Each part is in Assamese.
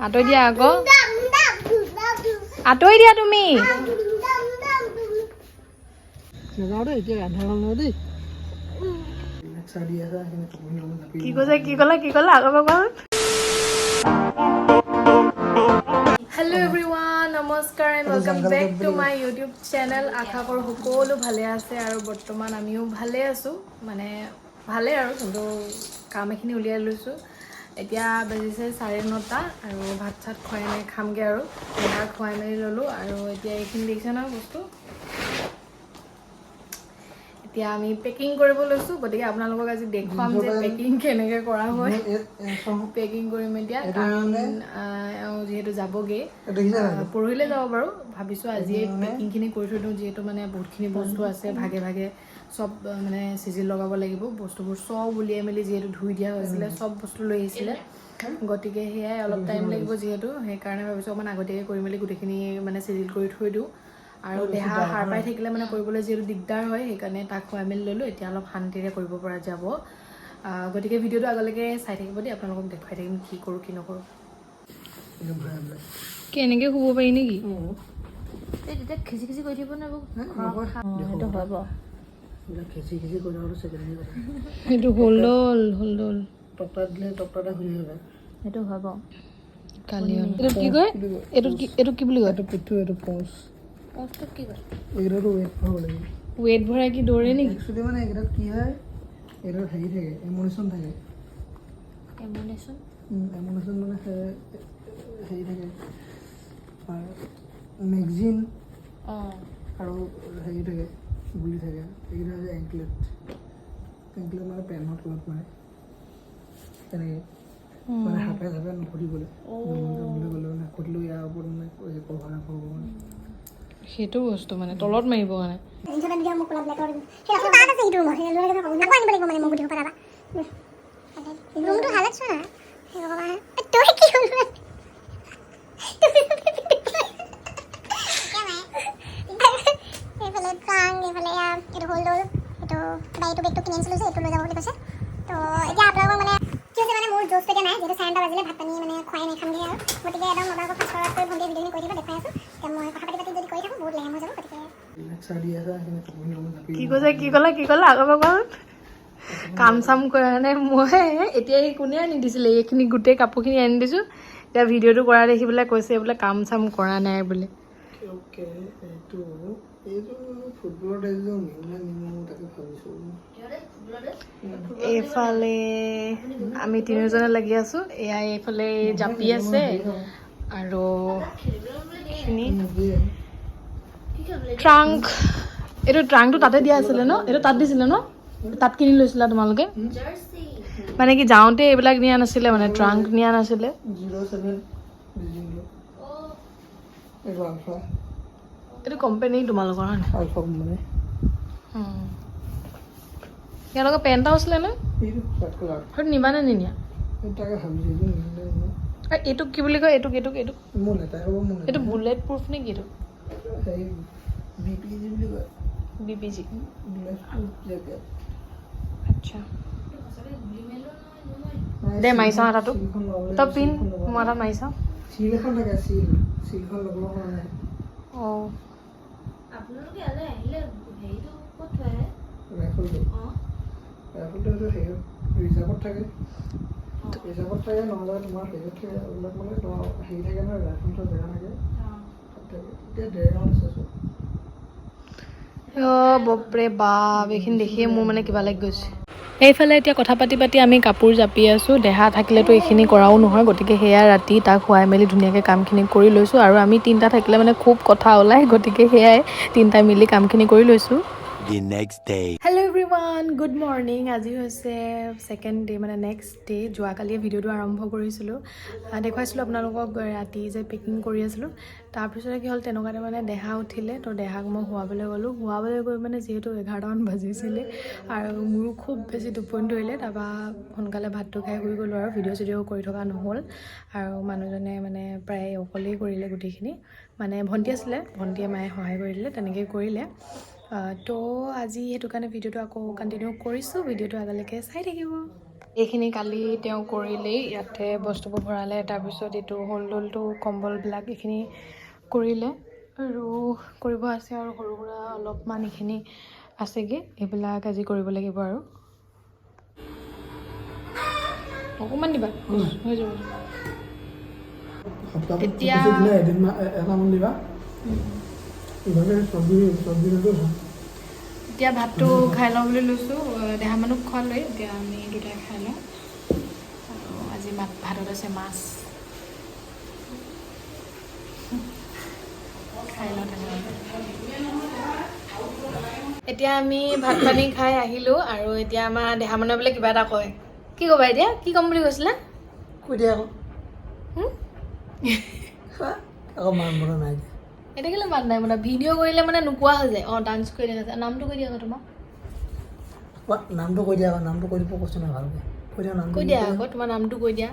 আঁতৰি দিয়া আকৌ আঁতৰি দিয়া তুমি কি ক'লা আকৌ হেল্ল' এভৰিৱান নমস্কাৰ and welcome back to my YouTube channel আশা কৰোঁ সকলো ভালে আছে আৰু বৰ্তমান আমিও ভালে আছোঁ মানে ভালেই আৰু কিন্তু কাম এখিনি উলিয়াই লৈছোঁ এতিয়া বাজিছে 9:30 আৰু ভাত চাত খুৱাই মেলি খামগৈ আৰু ভাত খুৱাই মেলি ল'লোঁ আৰু এতিয়া এইখিনি দেখিছে নহয় বস্তু এতিয়া আমি পেকিং কৰিব লৈছোঁ গতিকে আপোনালোকক আজি দেখুৱাম যে পেকিং কেনেকৈ কৰা হয় পেকিং কৰিম এতিয়া কাৰণ যিহেতু যাবগৈ পৰহিলৈ যাব বাৰু ভাবিছোঁ আজিয়ে পেকিংখিনি কৰি থৈ দিওঁ যিহেতু মানে বহুতখিনি বস্তু আছে ভাগে ভাগে চব মানে চিজিল লগাব লাগিব বস্তুবোৰ চব উলিয়াই মেলি যিহেতু ধুই দিয়া হৈছিলে চব বস্তু লৈ আহিছিলে গতিকে সেয়াই অলপ টাইম লাগিব যিহেতু সেইকাৰণে ভাবিছোঁ অকণমান আগতীয়াকৈ কৰি মেলি গোটেইখিনি মানে চিজিল কৰি থৈ দিওঁ আৰু দেহা সাৰ পাই থাকিলে মানে কৰিবলৈ যিহেতু দিগদাৰ হয় সেইকাৰণে তাক খুৱাই মেলি ল'লোঁ এতিয়া অলপ শান্তিৰে কৰিব পৰা যাব গতিকে ভিডিঅ'টো আগলৈকে চাই থাকিব দেই আপোনালোকক দেখুৱাই থাকিম কি কৰোঁ কি নকৰোঁ কেনেকৈ শুব পাৰি নেকি তেতিয়া খিচি খিচি কৰি থাকিব নাই সেইটো হ'ল সেইটো হয় বাৰু কালি এইটো কি কয় এইটো কি বুলি কয় ৱেট ভৰাই কি দৌৰে নেকি মানে এইকেইটাত কি হয় এইটোত হেৰি থাকে এমুনেশ্যন থাকে এমুনেশ্যন মানে হেৰি থাকে মেগজিন আৰু হেৰি থাকে গুলি থাকে এইকেইটা হৈছে এংকলেট মানে পেনৰ তলত মানে তেনেকৈ মানে হাতে চাপে নঘটিবলৈ গ'লে মানে ঘটিলেও ইয়াৰ ওপৰত মানে কভাৰ নাপাব মানে সেইটো বস্তু মানে তলত মাৰিব মানে কি ক'লা আকৌ কাম চাম কৰা নাই মই এতিয়া এই কোনে আনি দিছিলে এইখিনি গোটেই কাপোৰখিনি আনি দিছোঁ এতিয়া ভিডিঅ'টো কৰা দেখি পেলাই কৈছে বোলে কাম চাম কৰা নাই বোলে এইফালে আমি তিনিজনে লাগি আছোঁ এয়া এইফালে জাপি আছে আৰু ট্ৰাংক এইটো ট্ৰাংকটো তাতে দিয়া আছিলে ন এইটো তাত দিছিলে ন তাত কিনি লৈছিলা তোমালোকে মানে কি যাওঁতে এইবিলাক নিয়া নাছিলে মানে ট্ৰাংক নিয়া নাছিলে এইটো কোম্পানী তোমালোকৰ হয় ইয়াৰ পেণ্টাও আছিলে ন সেইটো নিবা নে নিনিয়া এইটোক কি বুলি কয় এইটোক এইটো বুলেট প্ৰুফ নে কি এইটো BPG আচ্ছা দে মাৰি চাওঁ এটাটো তই পিন মই এটা মাৰি চাওঁ অঁ ৰিজাৰ্ভত থাকে নহ'লে তোমাৰ হেৰিত থাকে এইবিলাক মানে তোমাৰ হেৰি থাকে নহয় ৰাইফলটোৰ জেগা থাকে এতিয়া ডেৰগাঁৱত আছে বাপৰে বাপ এইখিনি দেখিয়ে মোৰ মানে কিবা লাগি গৈছে এইফালে এতিয়া কথা পাতি আমি কাপোৰ জাপি আছোঁ দেহা থাকিলেতো এইখিনি কৰাও নহয় গতিকে সেয়া ৰাতি তাক শুৱাই মেলি ধুনীয়াকৈ কামখিনি কৰি লৈছোঁ আৰু আমি তিনিটা থাকিলে মানে খুব কথা ওলায় গতিকে সেয়াই তিনিটাই মিলি কামখিনি কৰি লৈছোঁ হেল্ল' এভৰিৱান গুড মৰ্ণিং আজি হৈছে ছেকেণ্ড ডে মানে নেক্সট ডে যোৱাকালিয়ে ভিডিঅ'টো আৰম্ভ কৰিছিলোঁ দেখুৱাইছিলোঁ আপোনালোকক ৰাতি যে পেকিং কৰি আছিলোঁ তাৰপিছতে কি হ'ল তেনেকুৱাতে মানে দেহা উঠিলে তো দেহাক মই শুৱাবলৈ গৈ মানে যিহেতু 11টামান বাজিছিলে আৰু মোৰো খুব বেছি টোপনি ধৰিলে তাৰপৰা সোনকালে ভাতটো খাই শুই গ'লোঁ আৰু ভিডিঅ' চিডিঅ' কৰি থকা নহ'ল আৰু মানুহজনে মানে প্ৰায় অকলেই কৰিলে গোটেইখিনি মানে ভণ্টি আছিলে ভণ্টিয়ে মায়ে সহায় কৰি দিলে তেনেকৈ কৰিলে তো আজি সেইটো কাৰণে ভিডিঅ'টো আকৌ কণ্টিনিউ কৰিছোঁ ভিডিঅ'টো আগলৈকে চাই থাকিব এইখিনি কালি তেওঁ কৰিলেই, ইয়াতে বস্তুবোৰ ভৰালে, তাৰপিছত এইটো হলটো কম্বলবিলাক এইখিনি কৰিলে আৰু কৰিব আছে আৰু সৰু সুৰা অলপমান এইখিনি আছেগৈ, এইবিলাক আজি কৰিব লাগিব আৰু অকণমান দিবা হৈ যাব। এতিয়া এতিয়া ভাতটো খাই লওঁ বুলি লৈছোঁ, দেহা মানুহ খোৱালৈ এতিয়া আমি দুটাই খাই লওঁ। আৰু আজি ভাতত আছে মাছ, খাই লওঁ তেনেহ'লে। এতিয়া আমি ভাত পানী খাই আহিলোঁ আৰু এতিয়া আমাৰ দেহা মানুহে বোলে কিবা এটা কয়। কি ক'বা এতিয়া? কি ক'ম বুলি কৈছিলা? কৈ দিয়া আকৌ মান বনা নাই দিয়া। এতিয়া কেলৈ মাত নাই মানে ভিডিঅ' কৰিলে মানে নোকোৱা হৈ যায়। ডান্স কৰি দেখাইছে। নামটো কৈ দিয়া আকৌ তোমাক। নামটো কৈ দিয়া আকৌ, নামটো কৈ দিব কৈছোঁ নহয় ভালকৈ। কৈ দিয়া নামটো। কৈ দিয়া আকৌ তোমাৰ নামটো কৈ দিয়া।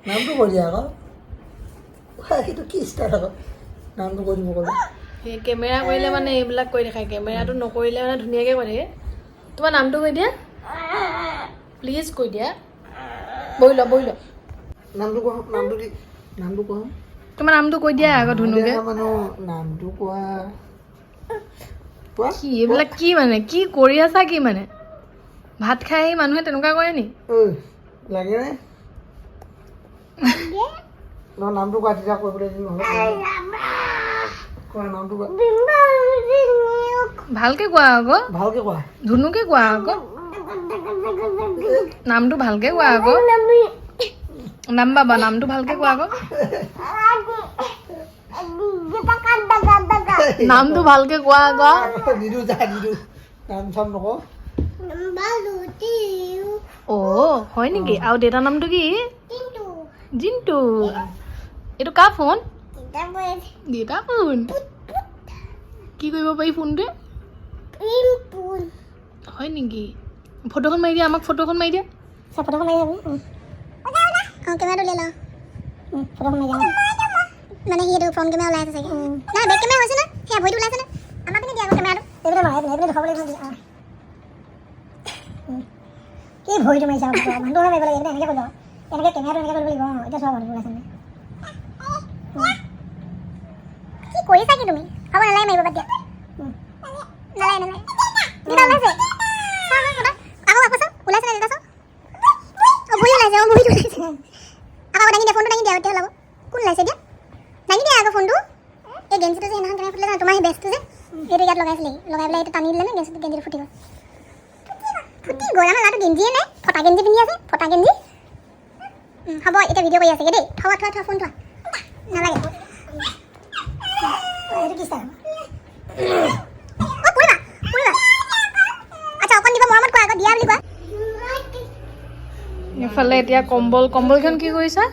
নামটো কৈ দিয়া আকৌ। সেইটো কি ষ্টাইল আকৌ, নামটো কৈ দিব ক'লে। সেই কেমেৰা কৰিলে মানে এইবিলাক কৈ দেখায়, কেমেৰাটো নকৰিলে মানে ধুনীয়াকৈ কৈ থাকে। তোমাৰ নামটো কৈ দিয়া, প্লিজ কৈ দিয়া। বহি লোৱা। নামটো কোৱা, নামটো কি? নামটো কোৱা। তোমাৰ নামটো কৈ দিয়া আকৌ ধুনুকে। নামটো কোৱা। কি এইবিলাক কি মানে? কি কৰি আছা কি মানে? ভাত খাই আহি মানুহে তেনেকুৱা কৰে নি? লাগে নে? নামটো কোৱা, তেতিয়া কৰিবলৈ দিম নহ'লে। কোৱা নামটো কোৱা। ভালকে কোৱা আকৌ। ভালকে কোৱা। ধুনুকে কোৱা আকৌ। নামটো ভালকে কোৱা আকৌ। নাম বাবা, নামটো ভালকে কোৱা আকৌ। নামটো ভালকে কোৱা আকৌ। নিদু নাম চাম নকওঁ। হয় নেকি? আৰু দেউতাৰ নামটো কি? জিন্তু। এইটো কাৰ ফোন? দেউতাৰ ফোন। কি কৰিব পাৰি ফোনটোৱে? হয় নেকি? ফটোখন মাৰি দিয়া, আমাক ফটোখন মাৰি দিয়া। ফটোখন মাৰি যাবি। কেমেৰাটো উলিয়াই লওঁ। ফটোখন মাৰি দিয়া মানে সেইটো ফ্ৰণ্ট কেমেৰা ওলাই আছে চাগে। নাই বেক কেমেৰা হৈছে নে? সেয়া ভৰিটো ওলাইছে নে? আমাৰ পিনে দিয়া আকৌ কেমেৰাটো। এইপিনে নহয়, এইপিনে দেখাব লাগিব। কি ভৰিটো মাৰিছে আকৌ মানুহটো মাৰিব লাগে। এনেকৈ কৰিব এনেকৈ কেমেৰাটো এনেকৈ কৰিব লাগিব। এতিয়া চোৱা ভৰিটো ওলাইছে নে? কি কৰিছা কি তুমি? হ'ব নালাগে মাৰিব, বাদ দিয়া। নালাগে কিবা ওলাইছে। আকৌ ওলাইছে নে দেউতা চাওঁ। ভৰি ওলাইছে, ভৰিটো ওলাইছে। আকৌ দাঙি দিয়া, ফোনটো দাঙি দিয়া, এতিয়া ওলাব। কোন ওলাইছে এতিয়া? দাঙি দিয়া আকৌ ফোনটো। এই গেঞ্জিটো যে সেইদিনাখন কেনেকৈ ফুটিলে জানো? তোমাৰ সেই বেষ্টটো যে সেইটো ইয়াত লগাইছিলে, লগাই পেলাই এইটো টানি দিলে নে গেঞ্জিটো ফুটি গ'ল। ফুটি গ'ল। আমাৰ ল'ৰাটো গেঞ্জিয়ে নাই, ফটা গেঞ্জি পিন্ধি আছে, ফটা গেঞ্জি। হ'ব এতিয়া ভিডিঅ' কৰি আছেগৈ দেই। থোৱা ফোন থোৱা। নালাগে। এইটো কি ষ্টাইল? পৰিবা। আচ্ছা অকণ দিব, মৰমত কোৱা আকৌ, দিয়া বুলি কোৱা। এইফালে এতিয়া কম্বলখন কি কৰিছা?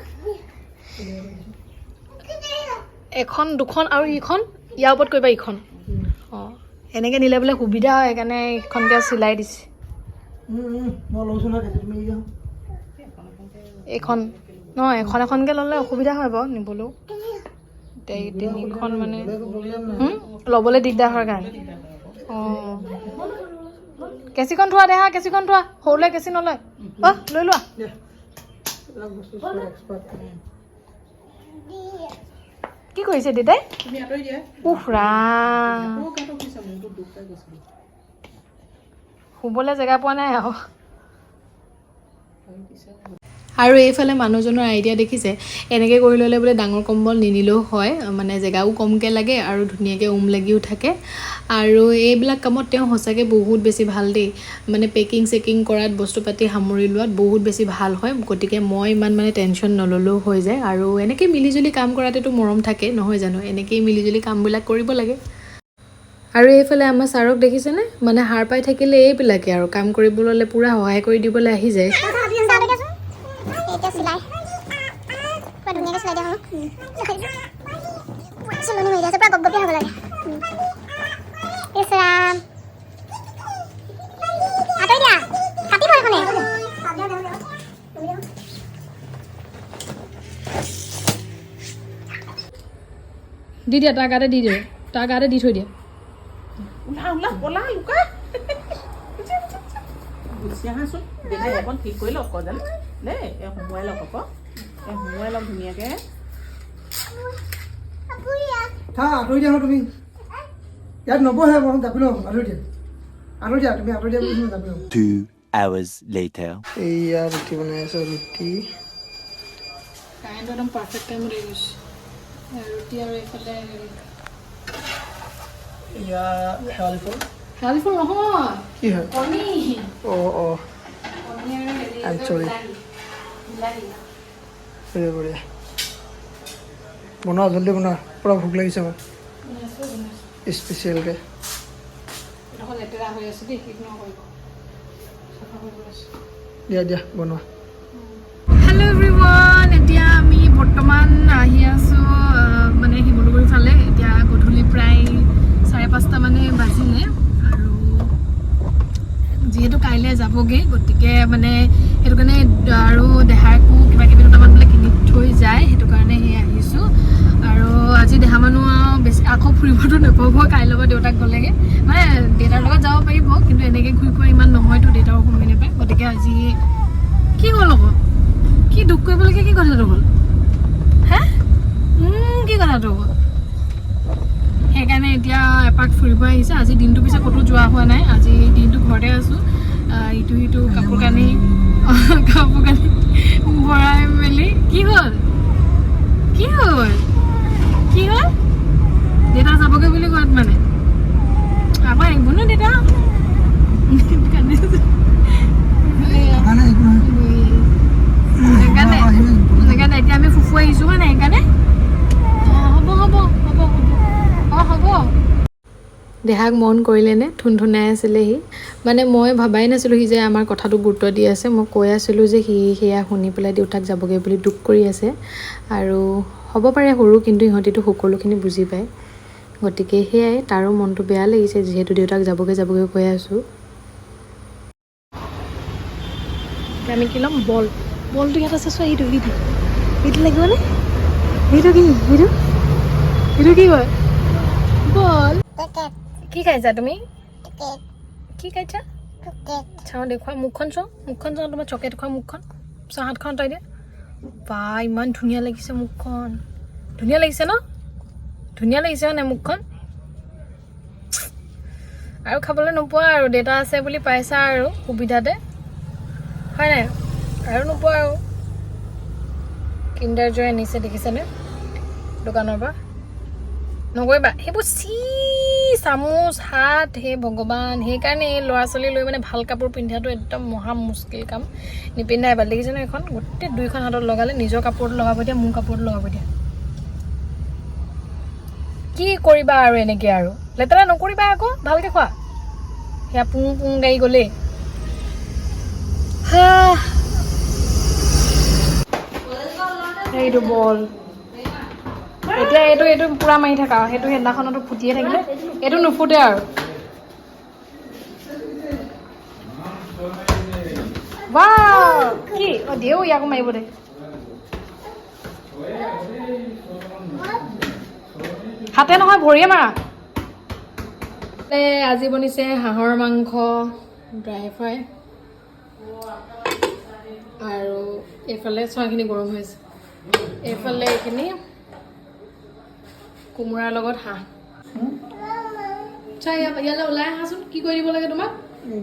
এখন, দুখন আৰু ইখন ইয়াৰ ওপৰত কৰিবা ইখন। এনেকৈ নিলে বোলে সুবিধা হয়, সেইকাৰণে এইখনকৈ চিলাই দিছে। মই লৈছোঁ নহয়, তুমি এইখন নহয়, এখনকৈ ল'লে অসুবিধা হয় বাৰু নিবলৈও। এতিয়া এই তিনিখন মানে ল'বলৈ দিগদাৰ হয় কাৰণে। কেঁচিখন থোৱা দেহা, কেঁচিখন থোৱা। সৰুলৈ কেঁচি নলয়। লৈ লোৱা। কি কৰিছে দেউতাই? উফ ৰাম, শুবলৈ জেগা পোৱা নাই আৰু এইফালে মানুহজনৰ আইডিয়া দেখিছে, এনেকৈ কৰি ল'লে বোলে ডাঙৰ কম্বল নিনিলেও হয়, মানে জেগাও কমকৈ লাগে আৰু ধুনীয়াকৈ লাগিও থাকে। আৰু এইবিলাক কামত তেওঁ সঁচাকৈ বহুত বেছি ভাল দেই, মানে পেকিং কৰাত, বস্তু পাতি সামৰি লোৱাত বহুত বেছি ভাল হয়। গতিকে মই ইমান মানে টেনশ্যন নল'লেও হৈ যায়। আৰু এনেকৈ মিলিজুলি কাম কৰাতেতো মৰম থাকে নহয় জানো? এনেকেই মিলিজুলি কামবিলাক কৰিব লাগে। আৰু এইফালে আমাৰ ছাৰক দেখিছেনে? মানে সাৰ পাই থাকিলে এইবিলাকে আৰু কাম কৰিব ল'লে পূৰা সহায় কৰি দিবলৈ আহি যায়। এতিয়া চিলাই পুৰা ধুনীয়াকৈ চিলাই দিয়া হ'ল। চিলনি মাৰি দিয়া আছে, পুৰা গপগপীয়া হ'ব লাগে। ইছ ৰাম, আঁতৰি দিয়া, কাটিব এখনে। দি দিয়া, তাৰ গাতে দি দিয়ে, তাৰ গাতে দি থৈ দিয়া। গুচি আহাচোন দেউতাই এখন ঠিক কৰি লওক যেন দেই সোমোৱাই লওক আকৌ সোমোৱাই লওক ধুনীয়াকৈ থা আঁতৰি দিয়া তুমি ইয়াত নবহে মই জাপি লওঁ আঁতৰি দিয়া তুমি আঁতৰি দিয়া বুলি জাপি লওঁ 2 hours later এইয়া ৰুটি বনাই আছো ৰুটি কাৰেণ্টটো একদম পাৰফেক্ট টাইমত আহি গৈছে ৰুটি আৰু এইফালে এয়া শেৱালি ফুল নহয় কি হয় কণী অঁ কণী আৰু I'm sorry. বিলাহী বঢ়িয়া বনোৱা জলদি বনোৱা পূৰা ভোক লাগিছে মোক স্পেচিয়েলকৈ এখন লেতেৰা হৈ আছে দেই ইগনৰ কৰিব চাফা কৰিব আছে দিয়া বনোৱা হেল্ল' এভৰিৱান এতিয়া আমি বৰ্তমান আহি আছোঁ মানে শিমলুগুৰি ফালে এতিয়া গধূলি প্ৰায় 5:30 মানে বাজিলে আৰু যিহেতু কাইলৈ যাবগৈ গতিকে মানে সেইটো কাৰণে আৰু দেহাকো কিবা কিবি দুটামান বোলে কিনি থৈ যায় সেইটো কাৰণে সেই আহিছোঁ আৰু আজি দেহা মানুহ বেছি আকৌ ফুৰিবতো নাপাব কাইলৈ পৰা দেউতাক গ'লেগৈ মানে দেউতাৰ লগত যাব পাৰিব কিন্তু এনেকৈ ঘূৰি ফুৰা ইমান নহয়তো দেউতাও সময় নাপায় গতিকে আজি কি হ'ল আকৌ কি দুখ কৰিবলগীয়া কি কথাটো হ'ল হে কি কথাটো হ'ল সেইকাৰণে এতিয়া এপাক ফুৰিব আহিছে আজি দিনটো পিছে ক'তো যোৱা হোৱা নাই আজি দিনটো ঘৰতে আছোঁ ইটো সিটো কাপোৰ কানি ভৰাই মেলি কি হ'ল দেউতা যাবগৈ বুলি কোৱাত মানে আকৌ আহিব ন দেউতা সেইকাৰণে এতিয়া আমি ফুফু আহিছোঁ হয় নাই সেইকাৰণে হ'ব দেহাক মন কৰিলেনে থুনথুনাই আছিলে সি মানে মই ভবাই নাছিলোঁ সি যে আমাৰ কথাটো গুৰুত্ব দি আছে মই কৈ আছিলোঁ যে সি সেয়া শুনি পেলাই দেউতাক যাবগৈ বুলি দুখ কৰি আছে আৰু হ'ব পাৰে সৰু কিন্তু ইহঁতিতো সকলোখিনি বুজি পায় গতিকে সেয়াই তাৰো মনটো বেয়া লাগিছে যিহেতু দেউতাক যাবগৈ কৈ আছোঁ আমি কি ল'ম বলটো ইয়াত আছে চোৱা এইটো লাগিবনে এইটো কি কয় বল কি খাইছা তুমি কি খাইছা চাওঁ দেখুৱা মুখখন চাওঁ তোমাৰ চকলেট খোৱা মুখখন চাওঁ হাতখন তই দিয়া বা ইমান ধুনীয়া লাগিছে মুখখন ধুনীয়া লাগিছে ন নাই মুখখন আৰু খাবলৈ নোপোৱা আৰু দেউতা আছে বুলি পাইছা আৰু সুবিধাতে হয় নাই আৰু নোপোৱা আৰু কিণ্ডাৰ জয় আনিছে দেখিছেনে দোকানৰ পৰা নকৰিবা সেইবোৰ চামুচ হাত হে ভগৱান সেইকাৰণে এই ল'ৰা ছোৱালী লৈ মানে ভাল কাপোৰ পিন্ধাটো একদম মহা মুস্কিল কাম নিপিন্ধাই ভাল দেখিছে ন এখন গোটেই দুইখন হাতত লগালে নিজৰ কাপোৰটো লগাব দিয়া মোৰ কাপোৰটো লগাব দিয়া কি কৰিবা আৰু এনেকৈ আৰু লেতেৰা নকৰিবা আকৌ ভালকৈ খোৱা সেয়া পুং গাড়ী গ'লেই এইটো বল এতিয়া এইটো পুৰা মাৰি থাকা সেইটো সেইদিনাখনতো ফুটিয়ে থাকিলে এইটো নুফুটে আৰু কি দেও ইয়াকো মাৰিব দে হাতে নহয় ভৰিয়ে মাৰা আজি বনিছে হাঁহৰ মাংস ড্ৰাই ফ্ৰাই আৰু এইফালে চোৱাখিনি গৰম হৈ আছে এইফালে এইখিনি কোমোৰাৰ লগত হাঁহ ইয়ালৈ ওলাই আহাচোন কি কৰি দিব লাগে তোমাক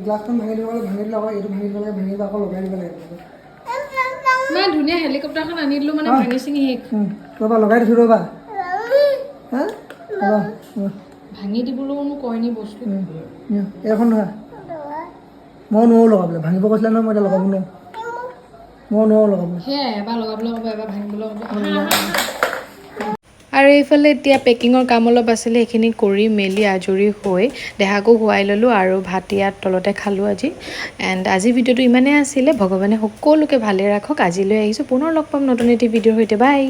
গ্লাছখন ভাঙি দিব লাগে ভাঙি দিলে আকৌ এইটো ভাঙি দিব লাগে ভাঙি আকৌ লগাই দিব লাগে নাই ধুনীয়া হেলিকপ্টাৰখন আনি দিলোঁ মানে ভাঙি চিঙি শেষ ৰ'বা লগাই দিছোঁ ৰ'বা ভাঙি দিবলৈও কয়নি বস্তু এইখন নহয় মই নোৱাৰোঁ লগাবলৈ ভাঙিব কৈছিলে নহয় মই এতিয়া লগাব নোৱাৰোঁ মই নোৱাৰোঁ লগাবলৈ সেয়াই এবাৰ লগাবলৈ হ'ব এবাৰ ভাঙিবলৈ হ'ব আৰু এইফালে এতিয়া পেকিঙৰ কাম অলপ আছিলে সেইখিনি কৰি মেলি আজৰি হৈ দেহাকো শুৱাই ল'লোঁ আৰু ভাত ইয়াত তলতে খালোঁ আজি এণ্ড আজি ভিডিঅ'টো ইমানেই আছিলে ভগৱানে সকলোকে ভালে ৰাখক আজিলৈ আহিছোঁ পুনৰ লগ পাম নতুন এটি ভিডিঅ'ৰ সৈতে বাই